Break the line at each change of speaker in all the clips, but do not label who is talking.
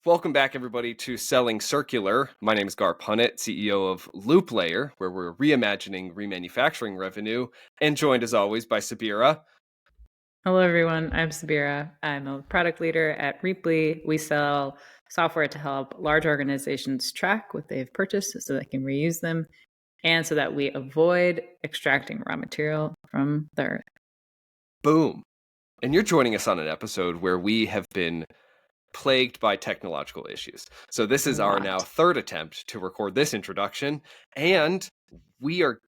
Welcome back, everybody, to Selling Circular. My name is Gar Punnett, CEO of Loop Layer, where we're reimagining remanufacturing revenue, and joined, as always, by Sabira.
Hello, everyone. I'm Sabira. I'm a product leader at Reaply. We sell software to help large organizations track what they've purchased so they can reuse them and so that we avoid extracting raw material from the earth.
Boom. And you're joining us on an episode where we have been plagued by technological issues. So this is our now third attempt to record this introduction, and we are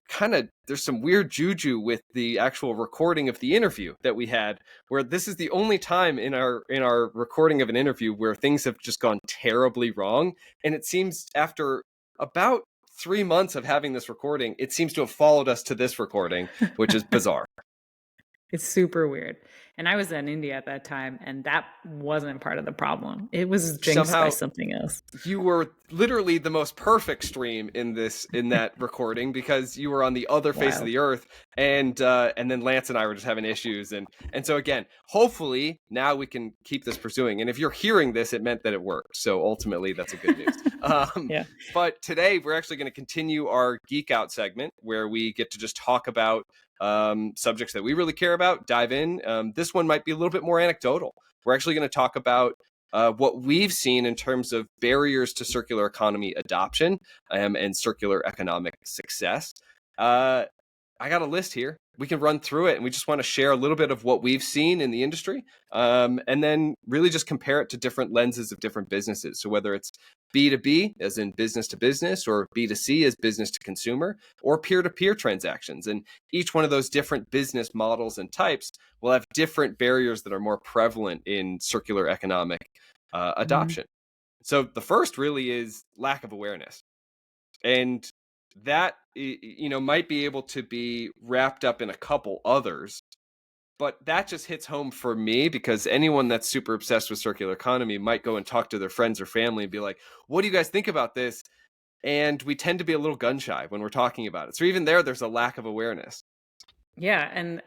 there's some weird juju with the actual recording of the interview that we had, where this is the only time in our recording of an interview where things have just gone terribly wrong. And it seems after about 3 months of having this recording, it seems to have followed us to this recording, which is bizarre.
It's super weird. And I was in India at that time, and that wasn't part of the problem. It was jinxed by something else.
You were literally the most perfect stream in that recording, because you were on the other face of the earth, and then Lance and I were just having issues, and so again, hopefully now we can keep this pursuing. And if you're hearing this, it meant that it worked. So ultimately, that's a good news. But today we're actually going to continue our Geek Out segment, where we get to just talk about subjects that we really care about, dive in. This one might be a little bit more anecdotal. We're actually going to talk about what we've seen in terms of barriers to circular economy adoption and circular economic success. I got a list here. We can run through it, and we just want to share a little bit of what we've seen in the industry, and then really just compare it to different lenses of different businesses. So whether it's B2B, as in business to business, or B2C as business to consumer, or peer-to-peer transactions. And each one of those different business models and types will have different barriers that are more prevalent in circular economic adoption. So the first really is lack of awareness. And that, might be able to be wrapped up in a couple others, but that just hits home for me, because anyone that's super obsessed with circular economy might go and talk to their friends or family and be like, what do you guys think about this? And we tend to be a little gun shy when we're talking about it. So even there's a lack of awareness.
Yeah. And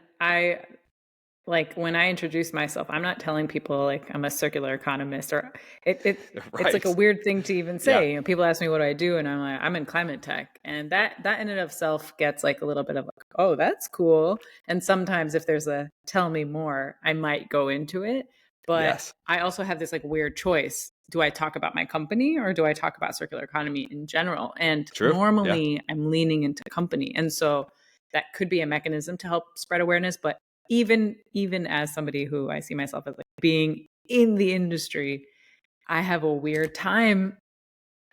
when I introduce myself, I'm not telling people like I'm a circular economist, or it's like a weird thing to even say. Yeah. People ask me what do I do, and I'm like, I'm in climate tech, and that in and of itself gets like a little bit of like, oh, that's cool. And sometimes if there's a tell me more, I might go into it. But I also have this like weird choice. Do I talk about my company, or do I talk about circular economy in general? And normally I'm leaning into company, and so that could be a mechanism to help spread awareness. But even as somebody who I see myself as like being in the industry, I have a weird time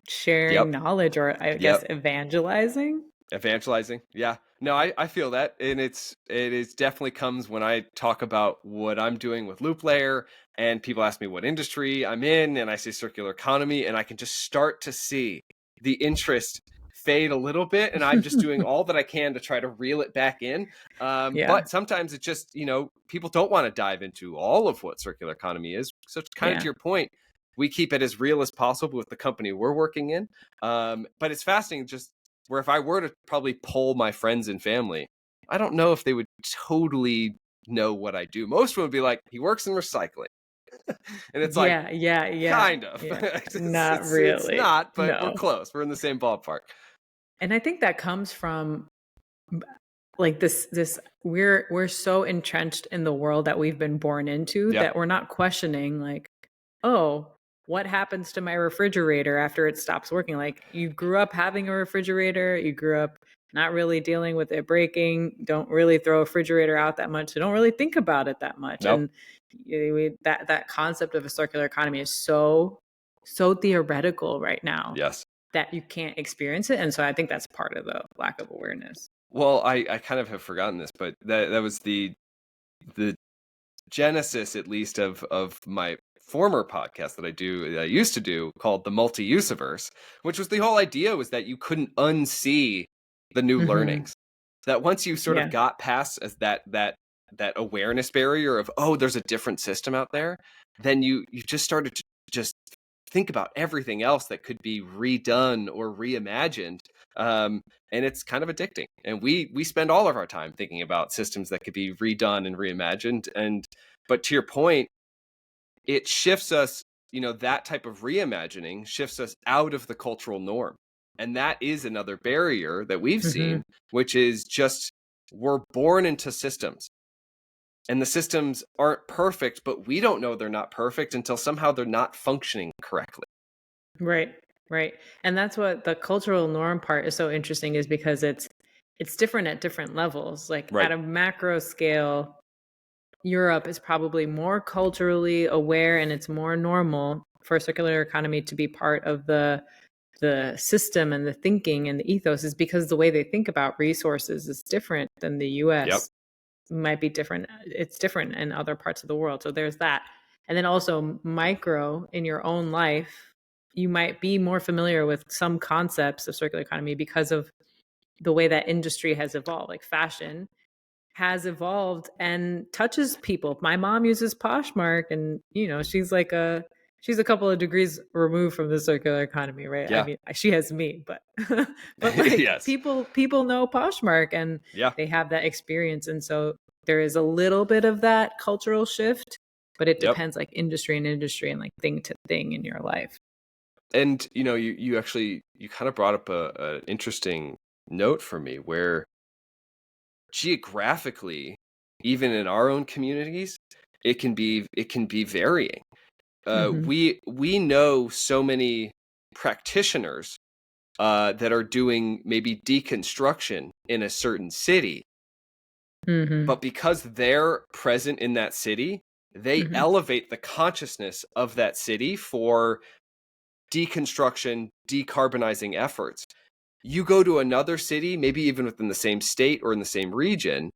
sharing knowledge, or I guess evangelizing.
Yeah. No, I feel that. And it is definitely comes when I talk about what I'm doing with Loop Layer, and people ask me what industry I'm in, and I say circular economy, and I can just start to see the interest fade a little bit, and I'm just doing all that I can to try to reel it back in. But sometimes it just, people don't want to dive into all of what circular economy is. So kind of to your point, we keep it as real as possible with the company we're working in. But it's fascinating, just where if I were to probably poll my friends and family, I don't know if they would totally know what I do. Most of them would be like, he works in recycling. And it's like, kind of.
Yeah. Not really.
It's not, but we're close. We're in the same ballpark.
And I think that comes from like this we're so entrenched in the world that we've been born into that we're not questioning like, oh, what happens to my refrigerator after it stops working? Like, you grew up having a refrigerator, you grew up not really dealing with it breaking, don't really throw a refrigerator out that much, so don't really think about it that much. And that concept of a circular economy is so theoretical right now. That you can't experience it. And so I think that's part of the lack of awareness.
Well, I kind of have forgotten this, but that was the genesis, at least, of my former podcast that I used to do, called the Multi-Usiverse, which was the whole idea was that you couldn't unsee the new learnings. That once you sort of got past as that awareness barrier of, oh, there's a different system out there, then you just started to just think about everything else that could be redone or reimagined. And it's kind of addicting. And we spend all of our time thinking about systems that could be redone and reimagined. But to your point, it shifts us that type of reimagining shifts us out of the cultural norm. And that is another barrier that we've
Mm-hmm.
seen, which is just we're born into systems. And the systems aren't perfect, but we don't know they're not perfect until somehow they're not functioning correctly.
Right, right. And that's what the cultural norm part is so interesting, is because it's different at different levels. Like
Right.
at a macro scale, Europe is probably more culturally aware, and it's more normal for a circular economy to be part of the system and the thinking and the ethos, is because the way they think about resources is different than the
Yep.
US. Might be different. It's different in other parts of the world. So there's that. And then also micro in your own life, you might be more familiar with some concepts of circular economy because of the way that industry has evolved. Like fashion has evolved and touches people. My mom uses Poshmark, and she's a couple of degrees removed from the circular economy, right? I
Yeah.
mean, she has me, but but like
Yes.
people know Poshmark, and
Yeah.
they have that experience. And so there is a little bit of that cultural shift, but it
Yep.
depends like industry and industry and like thing to thing in your life.
And you actually you kind of brought up a interesting note for me where geographically, even in our own communities, it can be varying.
Hmm.
We know so many practitioners that are doing maybe deconstruction in a certain city,
Hmm.
but because they're present in that city, they
Hmm.
elevate the consciousness of that city for deconstruction, decarbonizing efforts. You go to another city, maybe even within the same state or in the same region,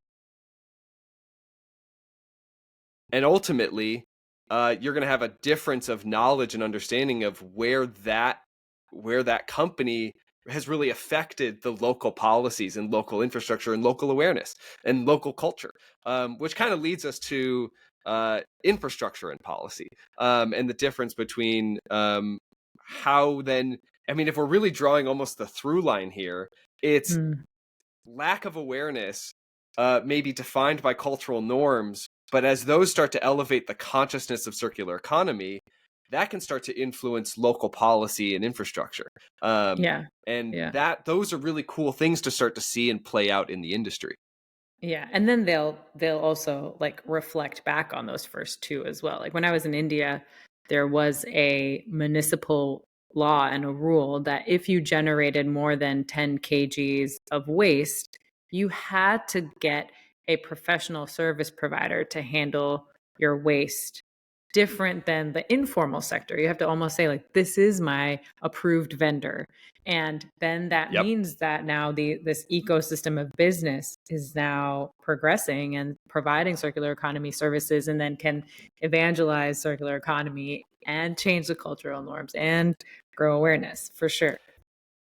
and ultimately, you're going to have a difference of knowledge and understanding of where that company has really affected the local policies and local infrastructure and local awareness and local culture, which kind of leads us to infrastructure and policy, and the difference between how then. I mean, if we're really drawing almost the through line here, it's lack of awareness may be defined by cultural norms, but as those start to elevate the consciousness of circular economy, that can start to influence local policy and infrastructure. Um,
Yeah.
and
Yeah.
those are really cool things to start to see and play out in the industry.
Yeah, and then they'll also like reflect back on those first two as well. Like when I was in India, there was a municipal law and a rule that if you generated more than 10 kgs of waste, you had to get a professional service provider to handle your waste, different than the informal sector. You have to almost say like, this is my approved vendor. And then that
Yep.
means that now this ecosystem of business is now progressing and providing circular economy services, and then can evangelize circular economy and change the cultural norms and grow awareness for sure.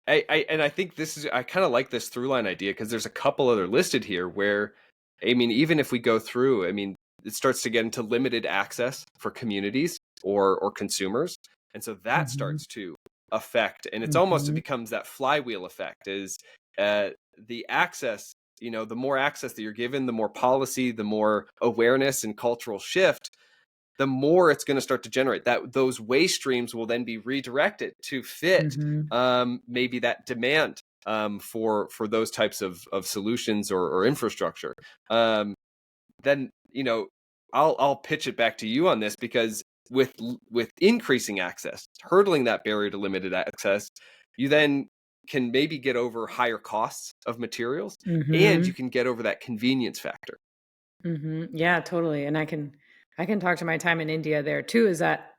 And I think I kind of like this through line idea because there's a couple other listed here where, I mean, even if we go through, I mean, it starts to get into limited access for communities or consumers, and so that
Hmm.
starts to affect, and it
Hmm.
becomes that flywheel effect is uh, the access. The more access that you're given, the more policy, the more awareness and cultural shift, the more it's going to start to generate that those waste streams will then be redirected to fit
Hmm.
maybe that demand for those types of solutions or infrastructure. Um, then I'll pitch it back to you on this because with increasing access, hurdling that barrier to limited access, you then can maybe get over higher costs of materials, and you
Hmm.
can get over that convenience factor.
Hmm. Yeah, totally. And I can talk to my time in India there too, is that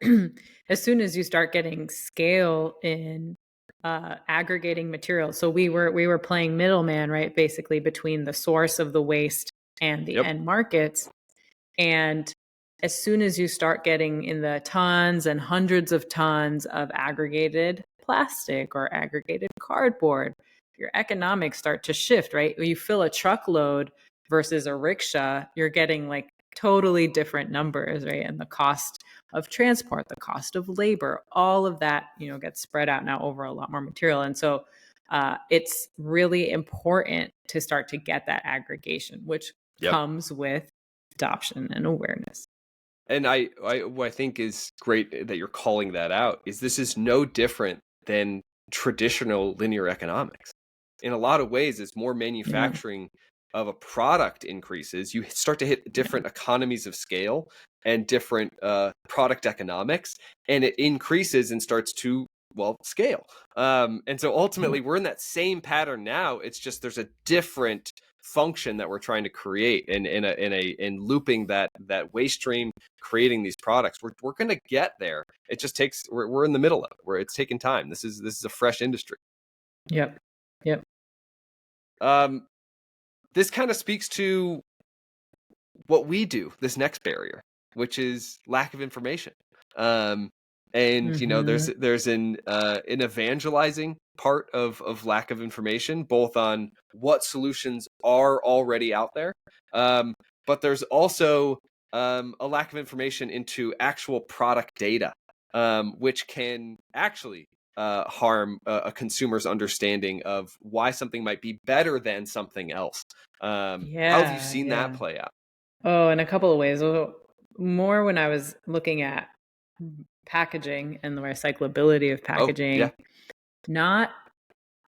as soon as you start getting scale in aggregating materials. So we were playing middleman, right? Basically between the source of the waste and the
Yep.
end markets. And as soon as you start getting in the tons and hundreds of tons of aggregated plastic or aggregated cardboard, your economics start to shift, right? When you fill a truckload versus a rickshaw, you're getting like totally different numbers, right? And the cost of transport, the cost of labor, all of that, gets spread out now over a lot more material. And so it's really important to start to get that aggregation, which
Yep.
comes with adoption and awareness.
And what I think is great that you're calling that out is this is no different than traditional linear economics. In a lot of ways, as more
Yeah.
manufacturing of a product increases, you start to hit
Yeah.
different economies of scale and different product economics, and it increases and starts to, well, scale. And so ultimately, we're in that same pattern now. It's just there's a different function that we're trying to create, and in looping that waste stream, creating these products. We're going to get there. It just takes. We're in the middle of it, where it's taking time. This is a fresh industry.
Yep. Yep.
Um, this kind of speaks to what we do, this next barrier, which is lack of information. Um, and you know,
Mm-hmm.
there's an evangelizing part of lack of information, both on what solutions are already out there, but there's also a lack of information into actual product data, which can actually harm a consumer's understanding of why something might be better than something else. How have you
Yeah.
seen that
Yeah.
play out?
Oh, in a couple of ways. Well, more when I was looking at packaging and the recyclability of
Oh, yeah.
packaging, not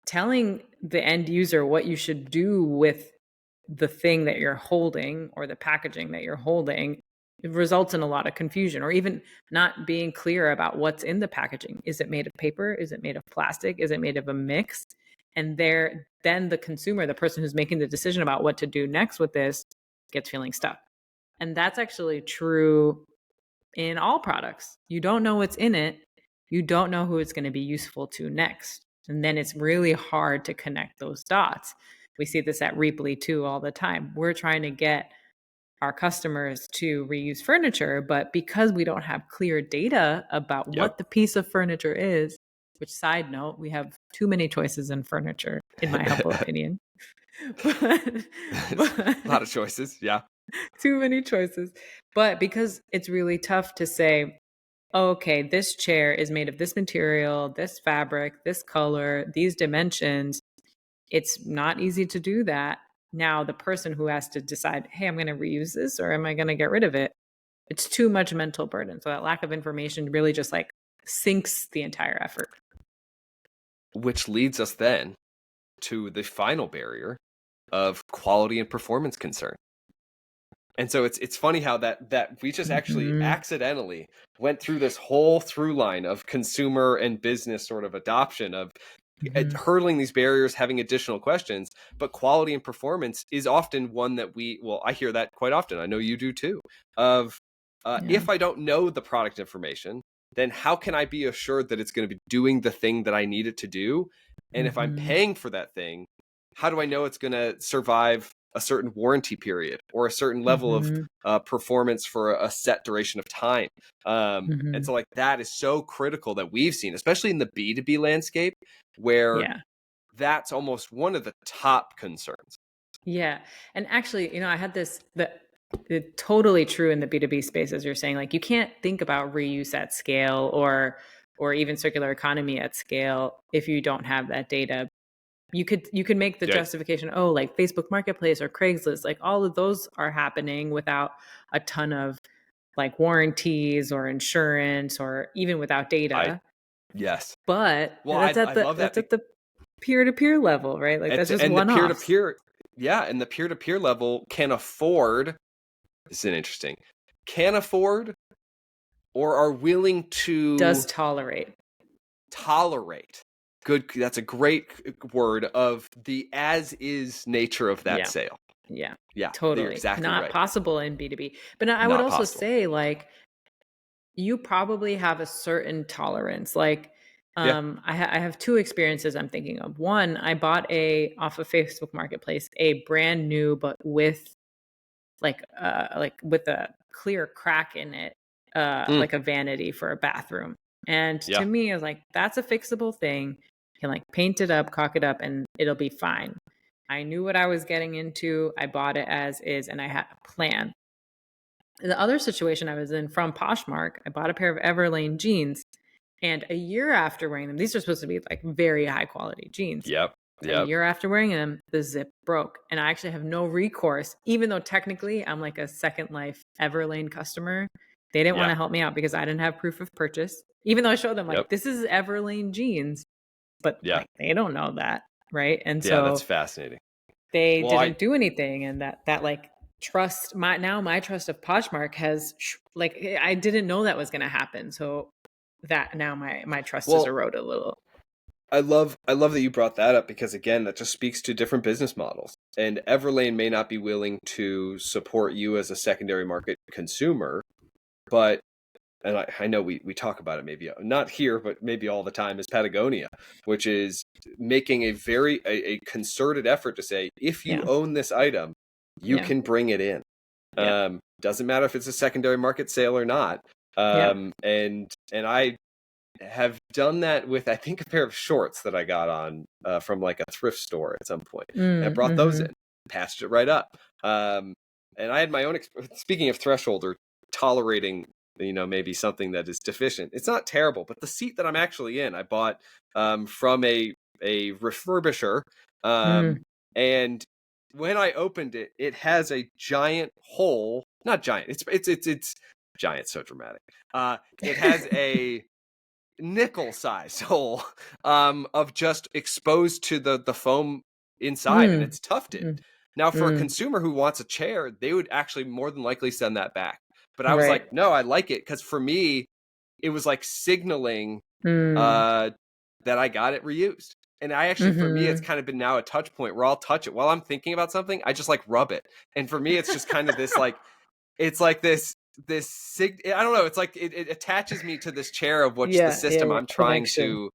telling the end user what you should do with the thing that you're holding or the packaging that you're holding, it results in a lot of confusion, or even not being clear about what's in the packaging. Is it made of paper? Is it made of plastic? Is it made of a mix? And then the consumer, the person who's making the decision about what to do next with this, gets feeling stuck. And that's actually true in all products. You don't know what's in it. You don't know who it's going to be useful to next. And then it's really hard to connect those dots. We see this at Reaply too all the time. We're trying to get our customers to reuse furniture, but because we don't have clear data about
Yep.
what the piece of furniture is, which, side note, we have too many choices in furniture, in my humble opinion. but,
A lot
but
of choices. Yeah.
too many choices. But because it's really tough to say, oh, okay, this chair is made of this material, this fabric, this color, these dimensions, it's not easy to do that. Now, the person who has to decide, hey, I'm going to reuse this or am I going to get rid of it? It's too much mental burden. So that lack of information really just like sinks the entire effort.
Which leads us then to the final barrier of quality and performance concern. And so it's funny how that we just actually
Mm-hmm.
accidentally went through this whole through line of consumer and business sort of adoption of
Mm-hmm.
hurdling these barriers, having additional questions. But quality and performance is often one that I hear that quite often. I know you do too. Of
Yeah.
if I don't know the product information, then how can I be assured that it's going to be doing the thing that I need it to do? And if I'm
Mm-hmm.
paying for that thing, how do I know it's going to survive a certain warranty period or a certain level of
Mm-hmm.
performance for a set duration of time? And
Mm-hmm.
so, like, that is so critical that we've seen, especially in the B2B landscape, where
Yeah.
that's almost one of the top concerns.
Yeah. And actually, I had it's totally true in the B2B space, as you're saying. Like, you can't think about reuse at scale or even circular economy at scale if you don't have that data. You could make the
Yeah.
justification, oh, like Facebook Marketplace or Craigslist, like all of those are happening without a ton of like warranties or insurance or even without
I
data.
Yes.
But
Well, I love that.
that's at the peer-to-peer level, right? Like that's just
And the peer to
one-offs.
peer, yeah, and the peer to peer level can afford. This is interesting. Can afford or are willing
Does
to
tolerate.
tolerate. Good. That's a great word of the as is nature of that
Yeah.
sale.
Yeah.
Yeah, you're
Totally.
exactly
Not
right.
possible in B2B. But I would
Not
also
possible.
say like you probably have a certain tolerance. Like
Yeah.
I have two experiences I'm thinking of. One, I bought off of Facebook Marketplace a brand new but with like with a clear crack in it,
Mm,
like a vanity for a bathroom. And to
yeah.
me, I was like, that's a fixable thing. You can like paint it up, caulk it up, and it'll be fine. I knew what I was getting into. I bought it as is, and I had a plan. The other situation I was in from Poshmark, I bought a pair of Everlane jeans, and a year after wearing them, these are supposed to be like very high quality jeans.
Yep.
A
Yep.
year after wearing them, the zip broke. And I actually have no recourse, even though technically I'm like a Second Life Everlane customer. They didn't want to help me out because I didn't have proof of purchase, even though I showed them like, this is Everlane jeans, but like they don't know that. Right. And so
that's fascinating.
They didn't do anything. And that like trust, my trust of Poshmark has like, I didn't know that was going to happen. So that now my trust is eroded a little.
I love that you brought that up, because again, that just speaks to different business models. And Everlane may not be willing to support you as a secondary market consumer, but, and I know we talk about it maybe not here, but maybe all the time, is Patagonia, which is making a concerted effort to say, if you own this item, you can bring it in. Doesn't matter if it's a secondary market sale or not. And I have done that with, I think, a pair of shorts that I got on from like a thrift store at some point. And I brought those in, patched it right up. And I had my own, speaking of threshold or tolerating, maybe something that is deficient. It's not terrible, but the seat that I'm actually in, I bought from a refurbisher. And when I opened it, it has a giant hole, not giant, it's giant, so dramatic. It has a nickel-sized hole of just exposed to the foam inside, and it's tufted. Now, for a consumer who wants a chair, they would actually more than likely send that back. But I was like, no, I like it, because for me, it was like signaling that I got it reused. And I actually, for me, it's kind of been now a touch point where I'll touch it while I'm thinking about something. I just like rub it, and for me, it's just kind of this like, it's like this I don't know, it's like it attaches me to this chair of what's the system I'm trying to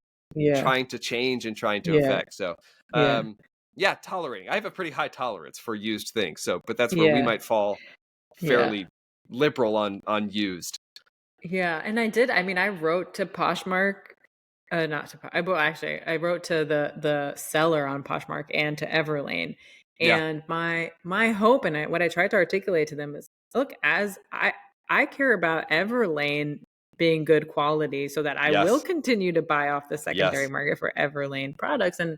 change and trying to affect. So tolerating, I have a pretty high tolerance for used things, so but that's where we might fall fairly liberal on used.
And I wrote to Poshmark, I wrote to the seller on Poshmark and to Everlane, and my hope, and what I tried to articulate to them is, look, as I care about Everlane being good quality, so that I will continue to buy off the secondary market for Everlane products and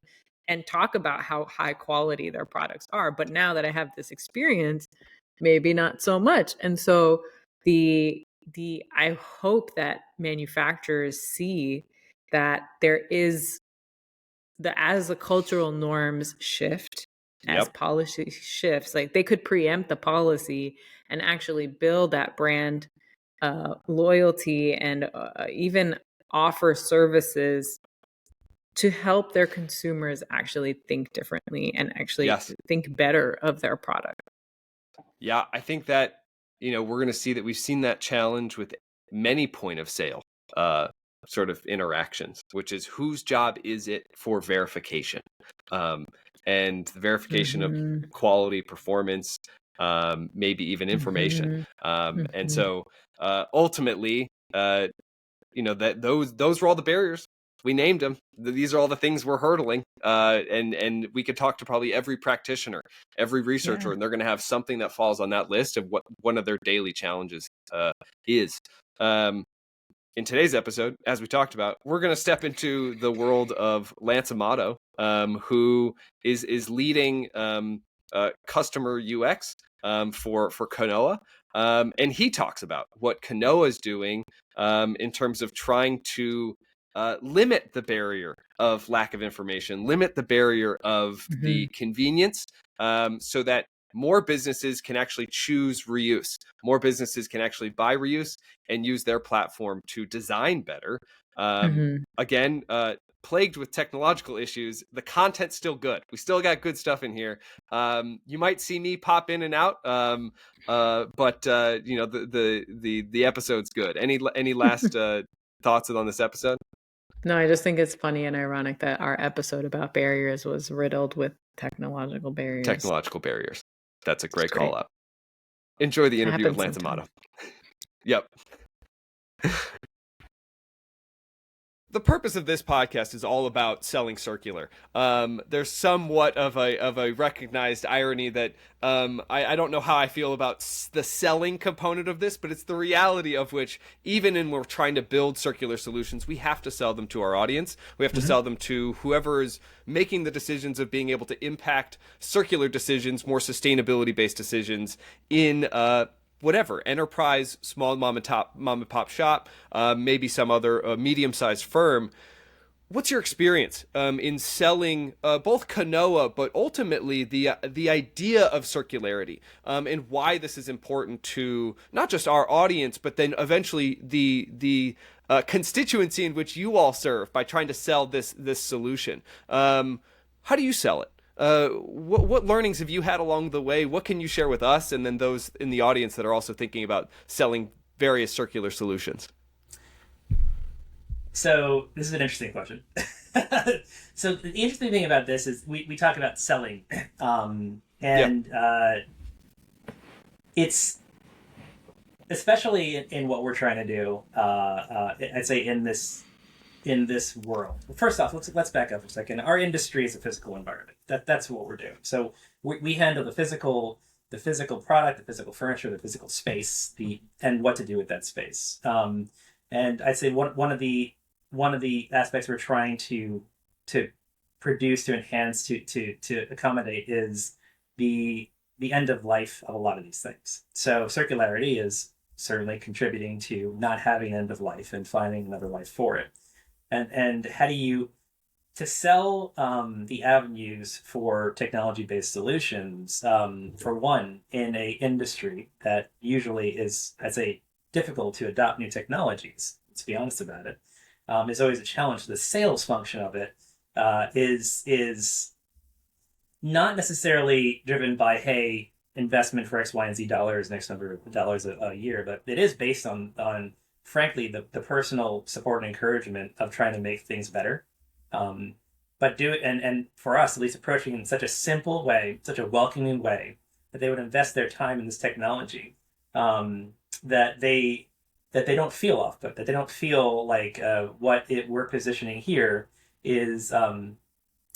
talk about how high quality their products are. But now that I have this experience, maybe not so much. And so I hope that manufacturers see that there is as the cultural norms shift, as policy shifts, like they could preempt the policy and actually build that brand loyalty and even offer services to help their consumers actually think differently and actually think better of their product.
Yeah, I think that, we're going to see that we've seen that challenge with many point of sale sort of interactions, which is, whose job is it for verification? And the verification of quality, performance, maybe even information. And so ultimately, that those were all the barriers. We named them. These are all the things we're hurdling. And we could talk to probably every practitioner, every researcher, and they're going to have something that falls on that list of what one of their daily challenges is. In today's episode, as we talked about, we're going to step into the world of Lance Amato, who is leading customer UX for Canoa. And he talks about what Canoa is doing in terms of trying to limit the barrier of lack of information, limit the barrier of the convenience, so that more businesses can actually choose reuse. More businesses can actually buy reuse and use their platform to design better. Again, plagued with technological issues, the content's still good. We still got good stuff in here. You might see me pop in and out, but the episode's good. Any last thoughts on this episode?
No, I just think it's funny and ironic that our episode about barriers was riddled with technological barriers.
That's a great call out. Enjoy the interview with Lance Amato. Yep. The purpose of this podcast is all about selling circular. There's somewhat of a recognized irony that I don't know how I feel about the selling component of this, but it's the reality of which, even when we're trying to build circular solutions, we have to sell them to our audience. We have to sell them to whoever is making the decisions of being able to impact circular decisions, more sustainability-based decisions in whatever enterprise, small mom and pop shop, maybe some other medium-sized firm. What's your experience in selling both Canoa, but ultimately the idea of circularity, and why this is important to not just our audience, but then eventually the constituency in which you all serve by trying to sell this solution? How do you sell it? What learnings have you had along the way? What can you share with us, and then those in the audience that are also thinking about selling various circular solutions?
So this is an interesting question. So the interesting thing about this is we talk about selling, it's especially in what we're trying to do. I'd say in this world. First off, let's back up for a second. Our industry is a physical environment. That's what we're doing. So we handle the physical product, the physical furniture, the physical space, and what to do with that space. And I'd say one of the aspects we're trying to produce, to enhance, to accommodate is the end of life of a lot of these things. So circularity is certainly contributing to not having an end of life and finding another life for it. And how do you to sell the avenues for technology-based solutions? For one, in a industry that usually is, I'd say, difficult to adopt new technologies. Let's be honest about it. Is always a challenge. The sales function of it is not necessarily driven by, hey, investment for X, Y, and Z dollars, next number of dollars a year, but it is based on frankly the personal support and encouragement of trying to make things better. But do it, and for us at least, approaching in such a simple way, such a welcoming way, that they would invest their time in this technology, that they don't feel off put, that they don't feel like we're positioning here is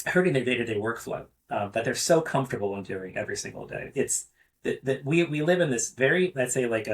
hurting their day-to-day workflow, that they're so comfortable in doing every single day. It's that we live in this very, let's say, like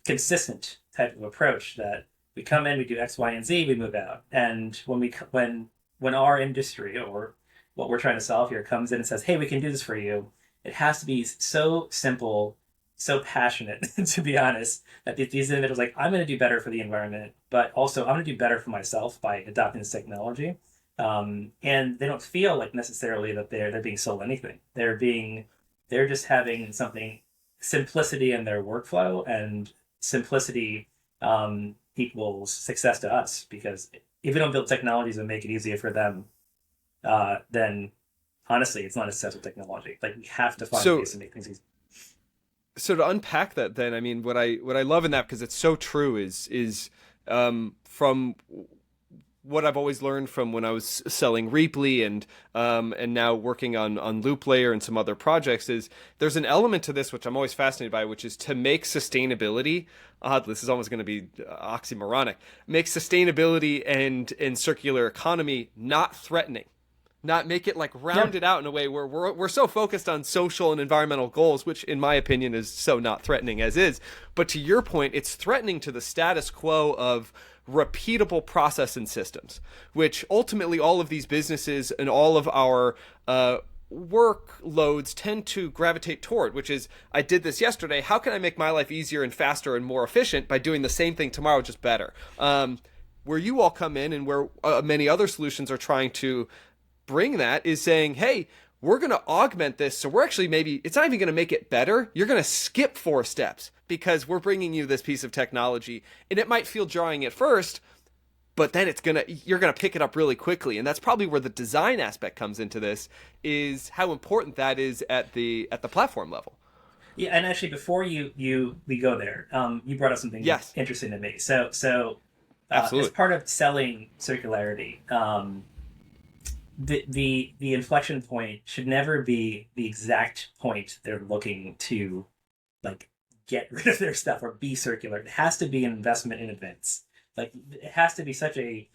consistent type of approach that we come in, we do X, Y, and Z, we move out. And when our industry or what we're trying to solve here comes in and says, hey, we can do this for you, it has to be so simple, so passionate, to be honest, that these individuals like, I'm going to do better for the environment, but also I'm going to do better for myself by adopting this technology. And they don't feel like necessarily that they're being sold anything. They're just having something, simplicity in their workflow, and simplicity equals success to us, because if we don't build technologies that make it easier for them, then honestly, it's not a successful technology. Like, we have to find ways to make things easy.
So to unpack that, then, I mean, what I love in that, because it's so true, is from what I've always learned from when I was selling Reaply and now working on Loop Layer and some other projects, is there's an element to this which I'm always fascinated by, which is to make sustainability, this is almost going to be oxymoronic, make sustainability and circular economy not threatening. Not make it like rounded out in a way where we're so focused on social and environmental goals, which in my opinion is so not threatening as is. But to your point, it's threatening to the status quo of repeatable process and systems, which ultimately all of these businesses and all of our workloads tend to gravitate toward, which is, I did this yesterday, how can I make my life easier and faster and more efficient by doing the same thing tomorrow, just better? Where you all come in, and where many other solutions are trying to bring that, is saying, hey, we're going to augment this. So we're actually, maybe it's not even going to make it better. You're going to skip 4 steps because we're bringing you this piece of technology, and it might feel jarring at first, but then you're going to pick it up really quickly. And that's probably where the design aspect comes into this, is how important that is at the platform level.
Yeah. And actually, before we go there, you brought up something interesting to me. So as part of selling circularity, the inflection point should never be the exact point they're looking to, like, get rid of their stuff or be circular. It has to be an investment in advance. Like, it has to be such the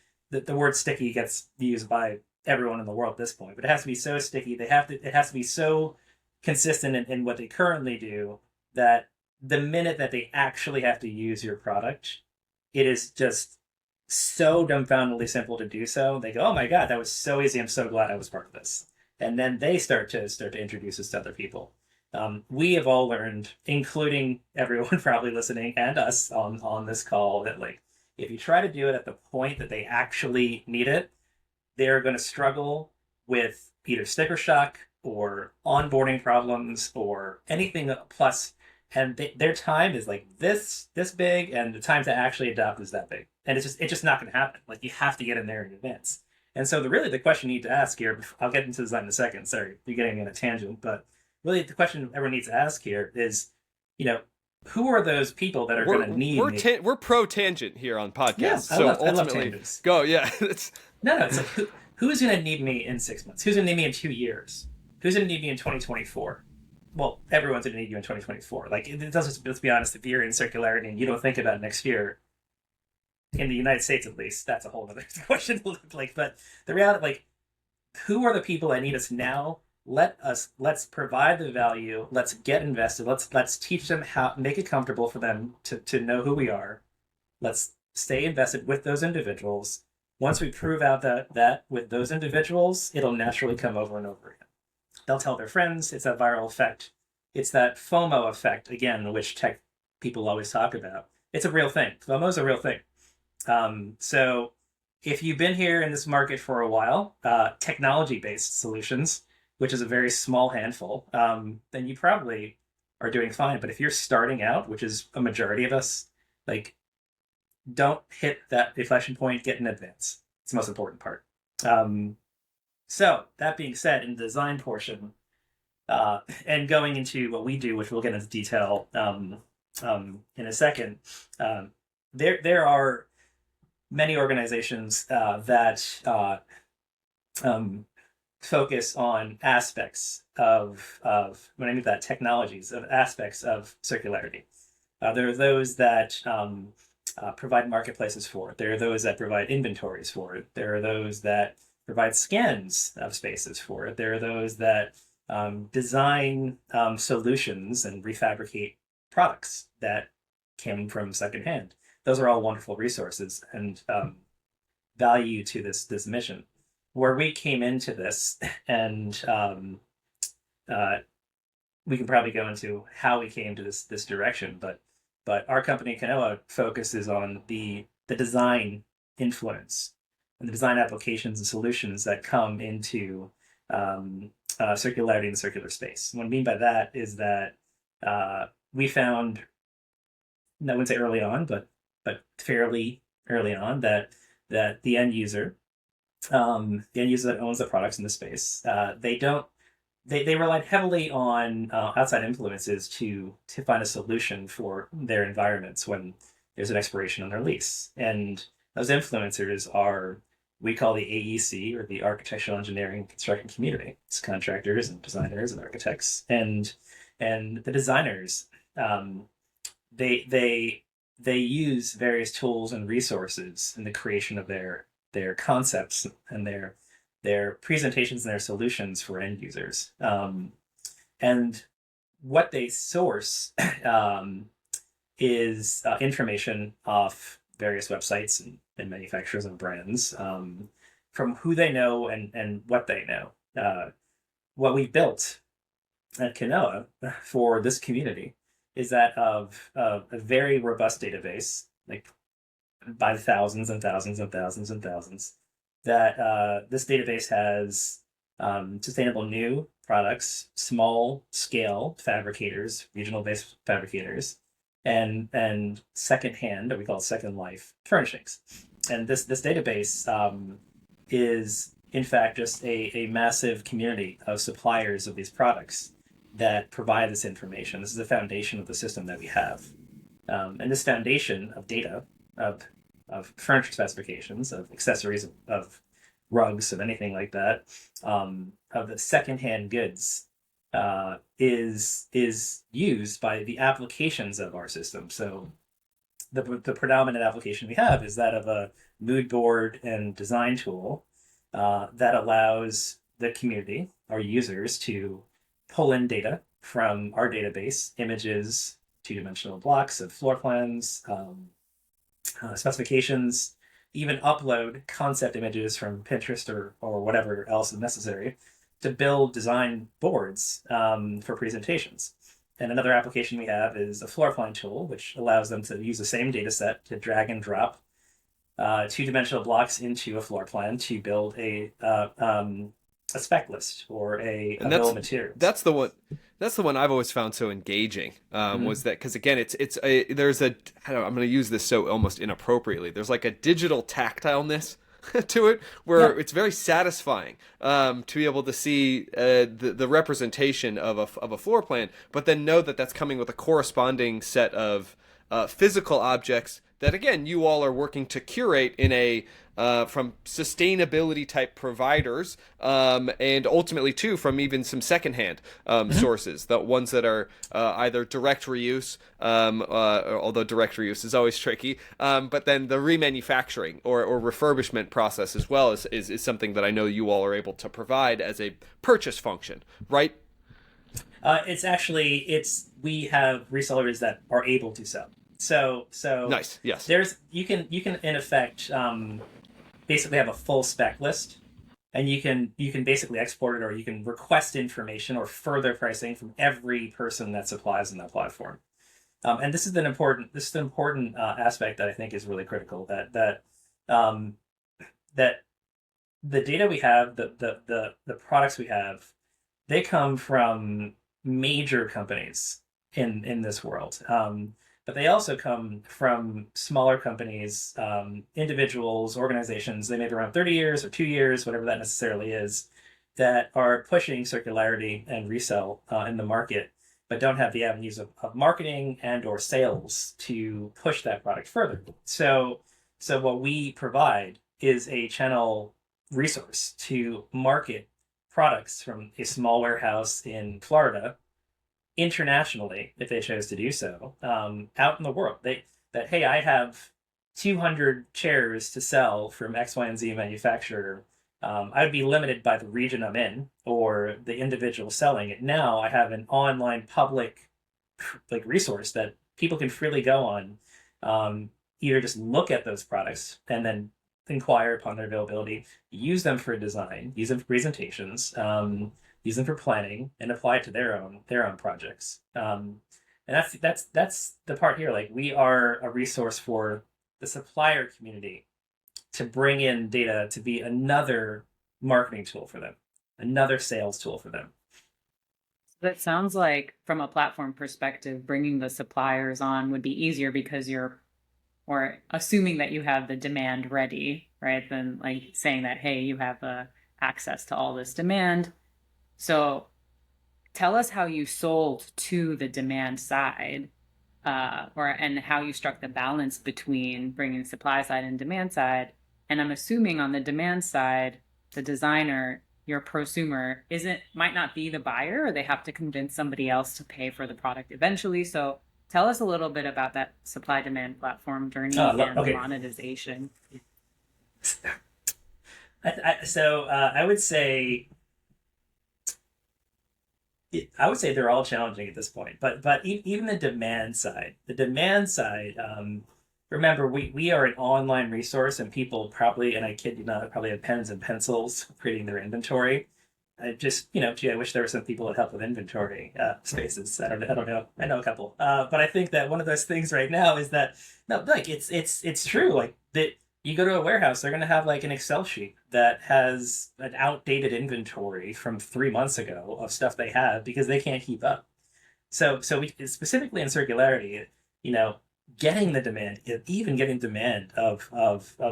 word sticky gets used by everyone in the world at this point, but it has to be so sticky. It has to be so consistent in what they currently do, that the minute that they actually have to use your product, it is just so dumbfoundingly simple to do so. They go, oh my God, that was so easy. I'm so glad I was part of this. And then they start to introduce this to other people. We have all learned, including everyone probably listening and us on this call, that like if you try to do it at the point that they actually need it, they're going to struggle with either sticker shock or onboarding problems or anything plus. And their time is like this big, and the time to actually adopt is that big, and it's just not going to happen. Like you have to get in there in advance. And so the question you need to ask here, I'll get into design in a second. Sorry, you're getting in a tangent, but really the question everyone needs to ask here is, who are those people that are going to need me?
We're pro tangent here on podcasts.
Yeah,
so
I love tangents.
Go, yeah.
No, it's like who's going to need me in 6 months? Who's going to need me in 2 years? Who's going to need me in 2024? Well, everyone's going to need you in 2024. Like, it doesn't, let's be honest, if you're in circularity and you don't think about next year, in the United States at least, that's a whole other question. Like, but the reality, like, who are the people that need us now? Let's provide the value. Let's get invested. Let's teach them how, make it comfortable for them to know who we are. Let's stay invested with those individuals. Once we prove out that with those individuals, it'll naturally come over and over again. They'll tell their friends. It's that viral effect. It's that FOMO effect, again, which tech people always talk about. It's a real thing. FOMO is a real thing. So if you've been here in this market for a while, technology-based solutions, which is a very small handful, then you probably are doing fine. But if you're starting out, which is a majority of us, like, don't hit that inflection point, get in advance. It's the most important part. So that being said, in the design portion, and going into what we do, which we'll get into detail in a second, there are many organizations that focus on aspects of when I mean that, technologies, of aspects of circularity. There are those that provide marketplaces for it. There are those that provide inventories for it. There are those that provide scans of spaces for it. There are those that design solutions and refabricate products that came from secondhand. Those are all wonderful resources and value to this mission. Where we came into this, and we can probably go into how we came to this direction, but our company Canoa focuses on the design influence and the design applications and solutions that come into circularity in the circular space. What I mean by that is that we found, I wouldn't say early on, but fairly early on, that the end user that owns the products in the space, they relied heavily on outside influences to find a solution for their environments when there's an expiration on their lease. And those influencers are, we call the AEC, or the Architectural Engineering and Construction Community. It's contractors and designers and architects. And the designers, they use various tools and resources in the creation of their concepts and their presentations and their solutions for end users. And what they source is information off various websites and manufacturers and brands, from who they know and what they know. What we built at Canoa for this community is that of a very robust database, like by thousands and thousands and thousands and thousands, that this database has sustainable new products, small scale fabricators, regional based fabricators, and secondhand, or we call it second life, furnishings. And this database is in fact just a massive community of suppliers of these products that provide this information. This is the foundation of the system that we have. And this foundation of data, of furniture specifications, of accessories, of rugs, of anything like that, of the secondhand goods, is used by the applications of our system. So the predominant application we have is that of a mood board and design tool that allows the community, our users, to pull in data from our database, images, two-dimensional blocks of floor plans, specifications, even upload concept images from Pinterest or whatever else is necessary to build design boards for presentations. And another application we have is a floor plan tool, which allows them to use the same data set to drag and drop two-dimensional blocks into a floor plan to build a spec list or a bill of materials.
That's the one. That's the one I've always found so engaging. Was that because again, there's a I'm going to use this so almost inappropriately. There's like a digital tactileness to it where it's very satisfying to be able to see the representation of a floor plan, but then know that that's coming with a corresponding set of physical objects that again you all are working to curate in a from sustainability type providers and ultimately too from even some secondhand sources, the ones that are either direct reuse, although direct reuse is always tricky, but then the remanufacturing or refurbishment process as well is something that I know you all are able to provide as a purchase function, right?
We have resellers that are able to sell. So
nice. Yes.
You can in effect basically have a full spec list, and you can basically export it, or you can request information or further pricing from every person that supplies in that platform. And this is an important aspect that I think is really critical. That the data we have, the products we have, they come from major companies in this world. But they also come from smaller companies, individuals, organizations. They may be around 30 years or 2 years, whatever that necessarily is, that are pushing circularity and resell in the market, but don't have the avenues of marketing and or sales to push that product further. So what we provide is a channel resource to market products from a small warehouse in Florida internationally, if they chose to do so, out in the world. Hey, I have 200 chairs to sell from X, Y, and Z manufacturer. I would be limited by the region I'm in or the individual selling it. Now I have an online public resource that people can freely go on, either just look at those products and then inquire upon their availability, use them for design, use them for presentations, use them for planning, and apply it to their own projects. And that's the part here. Like, we are a resource for the supplier community to bring in data to be another marketing tool for them, another sales tool for them.
That sounds like, from a platform perspective, bringing the suppliers on would be easier because or assuming that you have the demand ready, right? Then like saying that, hey, you have access to all this demand. So tell us how you sold to the demand side, and how you struck the balance between bringing supply side and demand side. And I'm assuming on the demand side, the designer, your prosumer, might not be the buyer, or they have to convince somebody else to pay for the product eventually. So tell us a little bit about that supply demand platform journey and monetization.
I would say they're all challenging at this point, but even the demand side, remember, we are an online resource, and people probably, and I kid you not, probably have pens and pencils creating their inventory. I just, I wish there were some people that help with inventory spaces. I don't know. I know a couple, but I think that one of those things right now is that it's true. Like, that you go to a warehouse, they're going to have like an Excel sheet that has an outdated inventory from 3 months ago of stuff they have because they can't keep up. So we, specifically in circularity, getting the demand, even getting demand of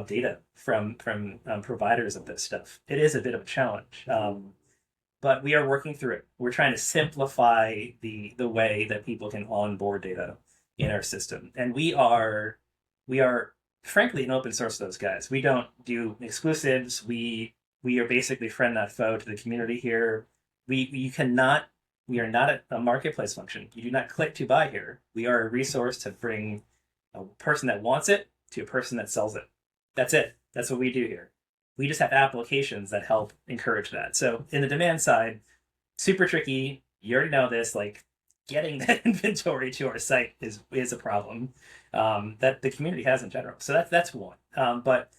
data from providers of this stuff, it is a bit of a challenge. But we are working through it. We're trying to simplify the way that people can onboard data in our system, and we are frankly an open source to those guys. We don't do exclusives. We are basically friend not foe to the community here. We are not a marketplace function. You do not click to buy here. We are a resource to bring a person that wants it to a person that sells it. That's it. That's what we do here. We just have applications that help encourage that. So in the demand side, super tricky. You already know this. Like, getting that inventory to our site is a problem that the community has in general. So that's one. But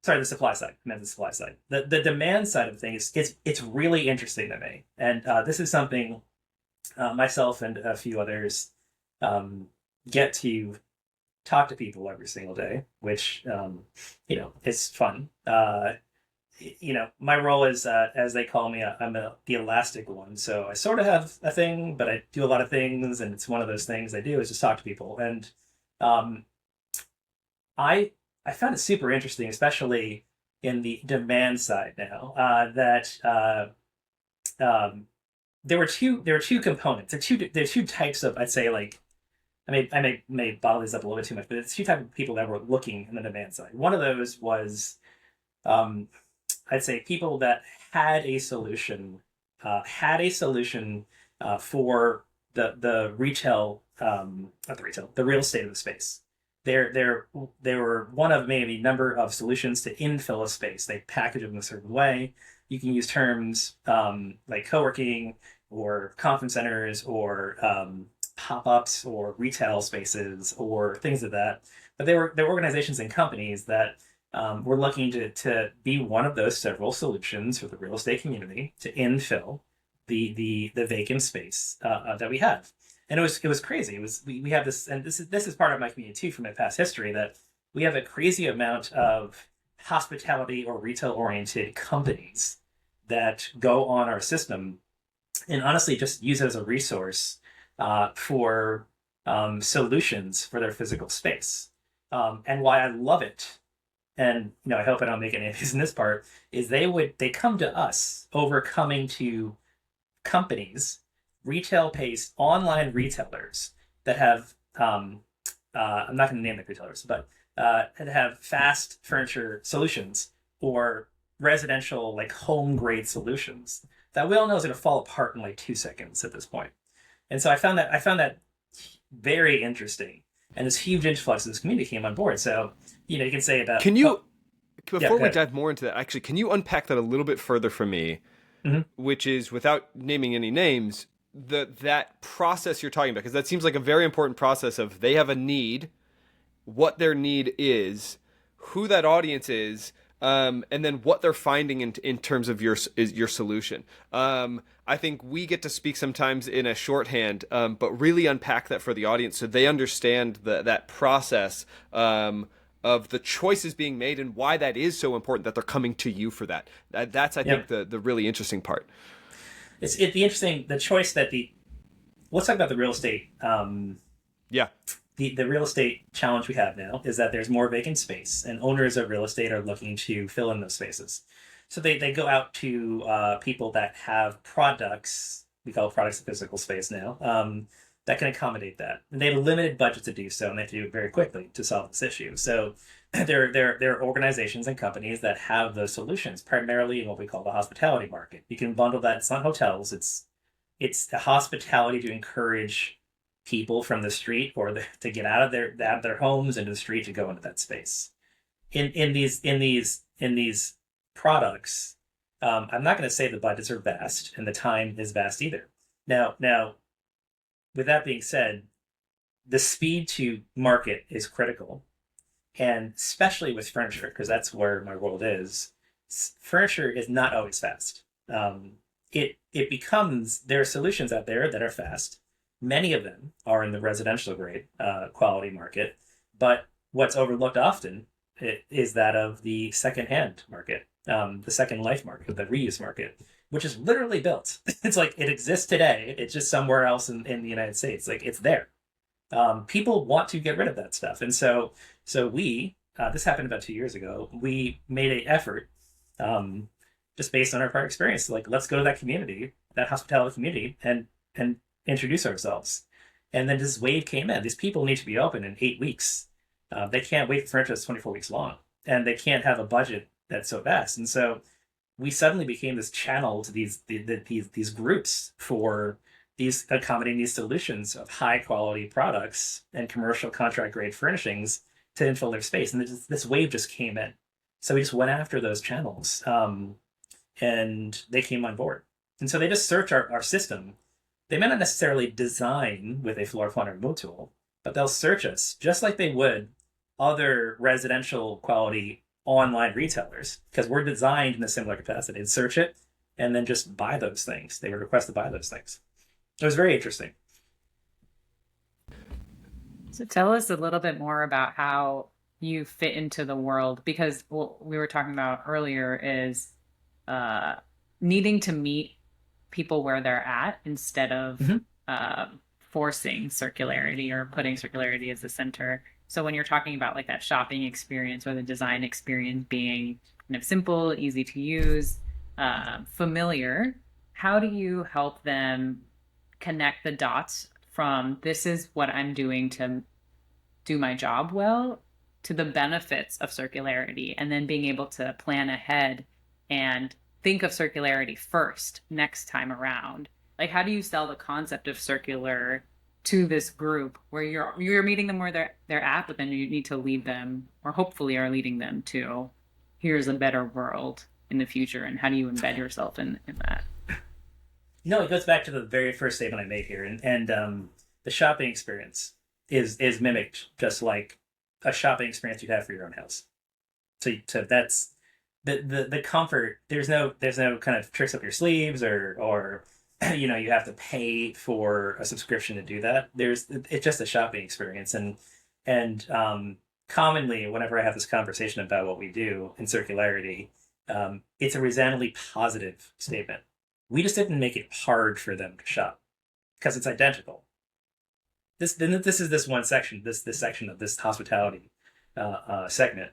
sorry, the supply side. I meant the supply side. The demand side of things, it's really interesting to me. And this is something myself and a few others get to talk to people every single day, which, is fun. My role is, as they call me, I'm the elastic one. So I sort of have a thing, but I do a lot of things. And it's one of those things I do is just talk to people. And I found it super interesting, especially in the demand side now, that there were two components. There are two types of, I'd say, like, I may bottle this up a little bit too much, but it's two types of people that were looking in the demand side. One of those was, I'd say, people that had a solution for the retail, not the retail, the real estate of the space. They were one of maybe a number of solutions to infill a space. They package it in a certain way. You can use terms like co-working or conference centers or pop-ups or retail spaces or things of that. But they were organizations and companies that were looking to be one of those several solutions for the real estate community to infill the vacant space that we have. And it was crazy. We have this, and this is part of my community too from my past history, that we have a crazy amount of hospitality or retail oriented companies that go on our system and honestly just use it as a resource for solutions for their physical space. And why I love it, and I hope I don't make any of these in this part, is they come to us over coming to companies, retail-based online retailers that have I'm not going to name the retailers, but that have fast furniture solutions or residential like home grade solutions that we all know is going to fall apart in like 2 seconds at this point. And so I found that very interesting, and this huge influx of this community came on board. So you can say about
before we dive more into that, actually, can you unpack that a little bit further for me?
Mm-hmm.
Which is, without naming any names, that process you're talking about, because that seems like a very important process of they have a need, what their need is, who that audience is, and then what they're finding in terms of your solution. I think we get to speak sometimes in a shorthand, but really unpack that for the audience so they understand that process of the choices being made and why that is so important that they're coming to you for that. That's I think the really interesting part.
It's the interesting, the choice that let's talk about the real estate. The real estate challenge we have now is that there's more vacant space, and owners of real estate are looking to fill in those spaces. So they go out to people that have products, we call products of physical space now, that can accommodate that. And they have a limited budget to do so, and they have to do it very quickly to solve this issue. So there are organizations and companies that have those solutions, primarily in what we call the hospitality market. You can bundle that. It's not hotels. It's the hospitality to encourage people from the street or to get out of their homes into the street to go into that space. In these products, I'm not going to say the budgets are vast and the time is vast either. Now, with that being said, the speed to market is critical, and especially with furniture, because that's where my world is. Furniture is not always fast. It becomes, there are solutions out there that are fast. Many of them are in the residential grade quality market, but what's overlooked often is that of the secondhand market, the second life market, the reuse market, which is literally built. It's like it exists today. It's just somewhere else in the United States. Like it's there. People want to get rid of that stuff. And so we, this happened about 2 years ago, we made an effort just based on our prior experience. Like, let's go to that community, that hospitality community, and introduce ourselves. And then this wave came in. These people need to be open in 8 weeks. They can't wait for furniture that's 24 weeks long, and they can't have a budget that's so vast. And so we suddenly became this channel to these groups for these accommodating these solutions of high quality products and commercial contract grade furnishings to infill their space. And this wave just came in. So we just went after those channels, and they came on board. And so they just search our system. They may not necessarily design with a floor plan removal tool, but they'll search us just like they would other residential quality online retailers because we're designed in a similar capacity to search it and then just buy those things. They would request to buy those things. It was very interesting.
So tell us a little bit more about how you fit into the world, because what we were talking about earlier is needing to meet people where they're at instead of forcing circularity or putting circularity as the center. So when you're talking about like that shopping experience or the design experience being kind of simple, easy to use, familiar, how do you help them connect the dots from this is what I'm doing to do my job well to the benefits of circularity, and then being able to plan ahead and think of circularity first next time around? Like, how do you sell the concept of circular to this group where you're meeting them where they're at, but then you need to lead them, or hopefully are leading them to, here's a better world in the future, and how do you embed yourself in that?
No, it goes back to the very first statement I made here, and the shopping experience is mimicked just like a shopping experience you'd have for your own house. So that's the comfort. There's no kind of tricks up your sleeves or you have to pay for a subscription to do that. It's just a shopping experience, and commonly whenever I have this conversation about what we do in circularity, it's a resoundingly positive statement. We just didn't make it hard for them to shop because it's identical. This is this one section, this section of this hospitality segment,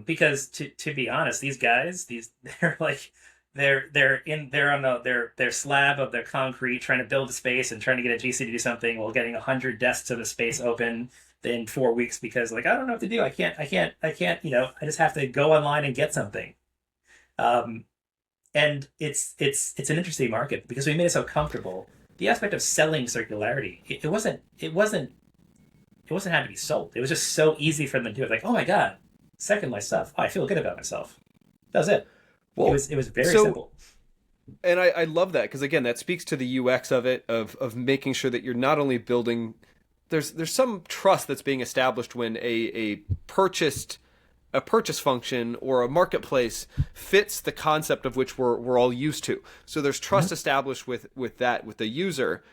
because to be honest, these guys, they're like they're on their slab of their concrete trying to build a space and trying to get a GC to do something while getting 100 desks of the space open in 4 weeks because like I don't know what to do. I can't I just have to go online and get something. And it's an interesting market because we made it so comfortable. The aspect of selling circularity, it wasn't had to be sold. It was just so easy for them to do it. Like, oh my god, second my stuff. Oh, I feel good about myself. That was it. Well, it was very simple.
And I love that because again, that speaks to the UX of it, of making sure that you're not only building. There's some trust that's being established when a purchase function or a marketplace fits the concept of which we're all used to. So there's trust established with the user.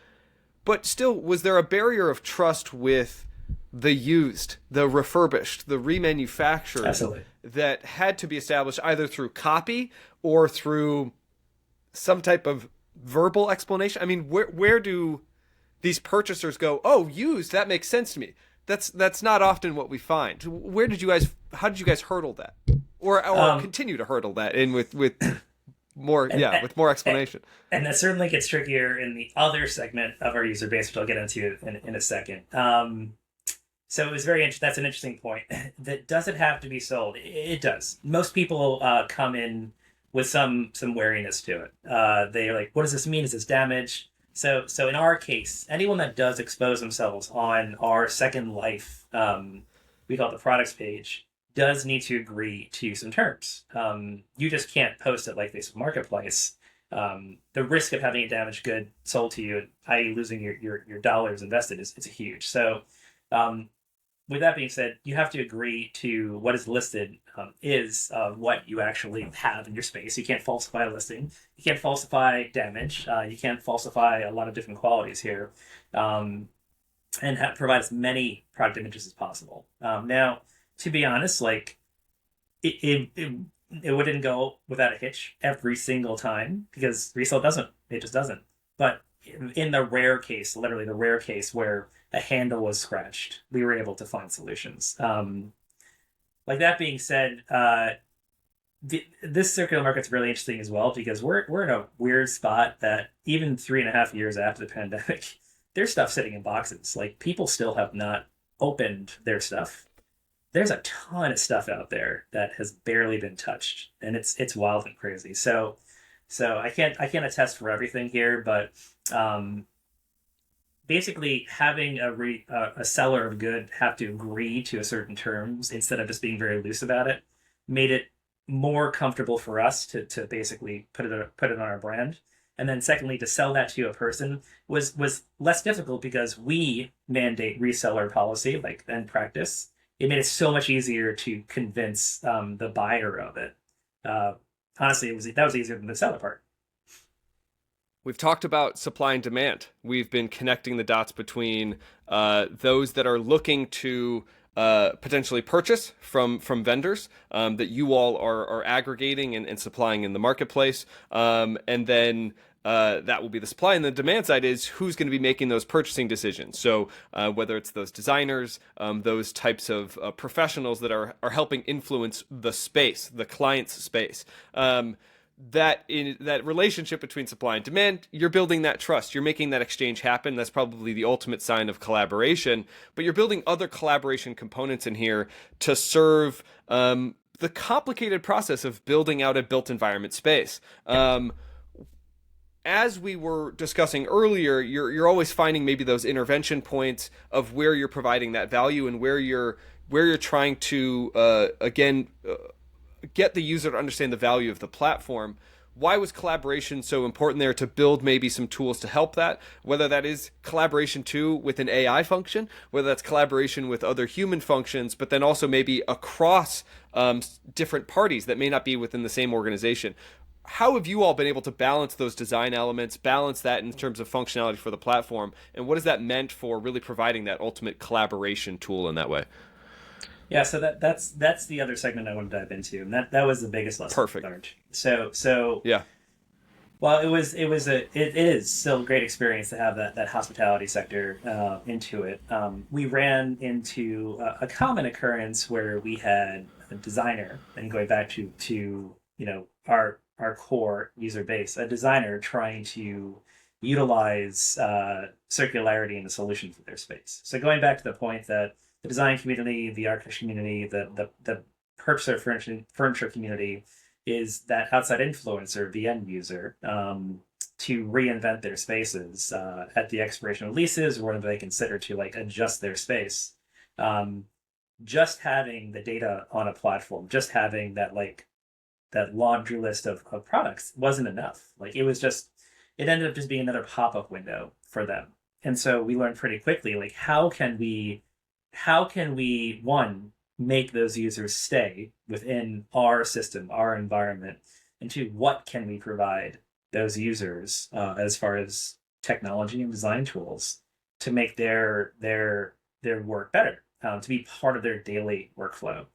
But still, was there a barrier of trust with the used, the refurbished, the remanufactured?
Absolutely.
That had to be established either through copy or through some type of verbal explanation? I mean, where do these purchasers go, oh, used, that makes sense to me? That's not often what we find. How did you guys hurdle that, or continue to hurdle that in with more with more explanation?
And that certainly gets trickier in the other segment of our user base, which I'll get into in a second. So it was very interesting. That's an interesting point. That does it have to be sold? It does. Most people come in with some wariness to it. They're like, what does this mean? Is this damage? So in our case, anyone that does expose themselves on our Second Life, we call it the products page, does need to agree to some terms. You just can't post it like Facebook Marketplace. The risk of having a damaged good sold to you, i.e. losing your dollars invested, is huge. So with that being said, you have to agree to what is listed is what you actually have in your space. You can't falsify a listing. You can't falsify damage. You can't falsify a lot of different qualities here. And provide as many product images as possible. Now, to be honest, like it wouldn't go without a hitch every single time because resale doesn't. It just doesn't. But in the rare case, literally the rare case where a handle was scratched, we were able to find solutions. Like that being said, this circular market's really interesting as well because we're in a weird spot that even 3.5 years after the pandemic, there's stuff sitting in boxes. Like people still have not opened their stuff. There's a ton of stuff out there that has barely been touched, and it's wild and crazy. So I can't attest for everything here, but basically having a seller of good have to agree to a certain terms instead of just being very loose about it made it more comfortable for us to basically put it on our brand. And then secondly, to sell that to a person was less difficult because we mandate reseller policy, like in practice, it made it so much easier to convince the buyer of it. Honestly, that was easier than the seller part.
We've talked about supply and demand. We've been connecting the dots between those that are looking to potentially purchase from vendors that you all are aggregating and supplying in the marketplace. And then that will be the supply. And the demand side is who's going to be making those purchasing decisions. So whether it's those designers, those types of professionals that are helping influence the space, the client's space. That relationship between supply and demand, you're building that trust. You're making that exchange happen. That's probably the ultimate sign of collaboration. But you're building other collaboration components in here to serve the complicated process of building out a built environment space. As we were discussing earlier, you're always finding maybe those intervention points of where you're providing that value and where you're trying to get the user to understand the value of the platform. Why was collaboration so important there to build maybe some tools to help that? Whether that is collaboration too with an AI function, whether that's collaboration with other human functions, but then also maybe across different parties that may not be within the same organization. How have you all been able to balance those design elements, balance that in terms of functionality for the platform? And what has that meant for really providing that ultimate collaboration tool in that way?
Yeah, so that's the other segment I want to dive into, and that was the biggest lesson.
Perfect.
Learned. So
yeah.
Well, it is still a great experience to have that hospitality sector into it. We ran into a common occurrence where we had a designer, and going back to our core user base, a designer trying to utilize circularity in the solution for their space. So going back to the point that the design community, the architecture community, the purchaser furniture community is that outside influencer, the end user, to reinvent their spaces at the expiration of leases, or whenever they consider to adjust their space. Just having the data on a platform, just having that laundry list of products wasn't enough. It ended up just being another pop-up window for them. And so we learned pretty quickly, how can we one, make those users stay within our system, our environment, and two, what can we provide those users as far as technology and design tools to make their work better, to be part of their daily workflow.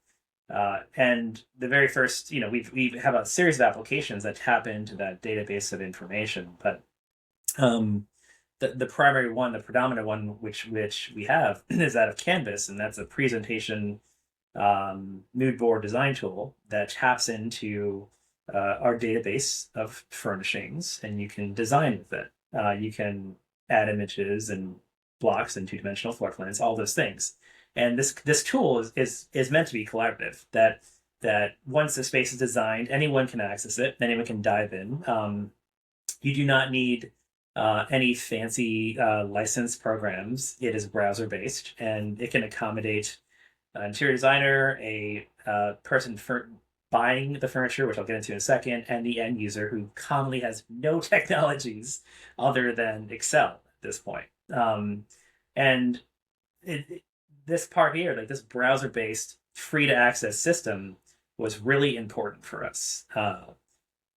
And the very first, we have a series of applications that tap into that database of information, but the primary one, the predominant one, which we have is that of Canvas, and that's a presentation mood board design tool that taps into our database of furnishings, and you can design with it. You can add images and blocks and two-dimensional floor plans, all those things. And this tool is meant to be collaborative. That once the space is designed, anyone can access it, anyone can dive in. You do not need any fancy license programs. It is browser-based, and it can accommodate an interior designer, a person buying the furniture, which I'll get into in a second, and the end user who commonly has no technologies other than Excel at this point. And this part here, this browser-based, free-to-access system was really important for us.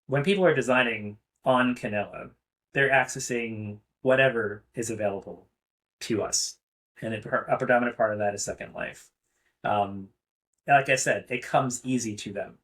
When people are designing on Canoa, they're accessing whatever is available to us. And a predominant part of that is Second Life. Like I said, it comes easy to them.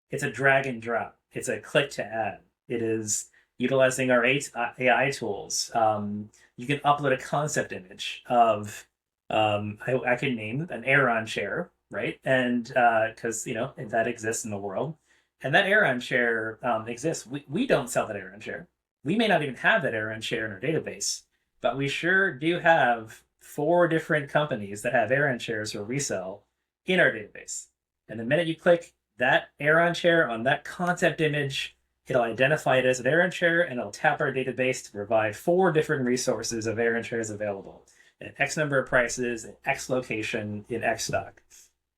It's a drag and drop. It's a click to add. It is utilizing our AI tools. You can upload a concept image of, I can name an Aeron chair, right? And because, that exists in the world. And that Aeron chair exists. We don't sell that Aeron chair. We may not even have that Aeron chair in our database, but we sure do have 4 different companies that have Aeron chairs for resell in our database. And the minute you click that Aeron chair on that concept image, it'll identify it as an Aeron chair, and it'll tap our database to provide 4 different resources of Aeron chairs available at X number of prices, at X location, in X stock.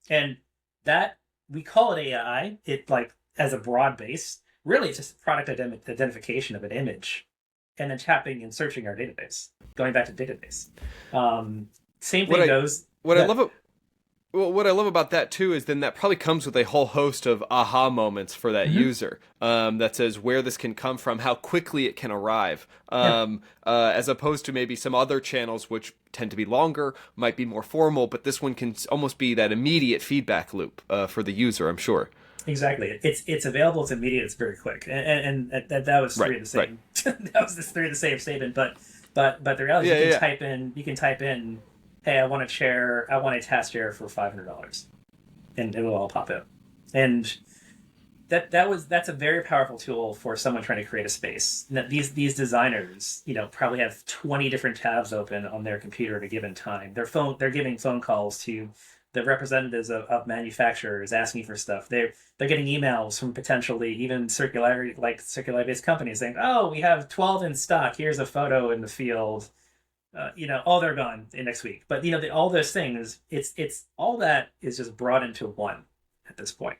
And that, we call it AI, as a broad base. Really, it's just product identification of an image, and then tapping and searching our database. Going back to database. Same thing goes.
I love it. Well, what I love about that too is then that probably comes with a whole host of aha moments for that user, that says where this can come from, how quickly it can arrive, as opposed to maybe some other channels which tend to be longer, might be more formal, but this one can almost be that immediate feedback loop for the user, I'm sure.
Exactly. It's available. It's immediate. It's very quick. And that was three of the same. That was the three of the same statement. But the reality is you can type in, hey, I want a task chair for $500, and it will all pop out. And that's a very powerful tool for someone trying to create a space. These designers, probably have 20 different tabs open on their computer at a given time. They're giving phone calls to the representatives of manufacturers asking for stuff. They're getting emails from potentially even circular-based companies saying, "Oh, we have 12 in stock. Here's a photo in the field." They're gone next week. But all those things, it's all that is just brought into one at this point.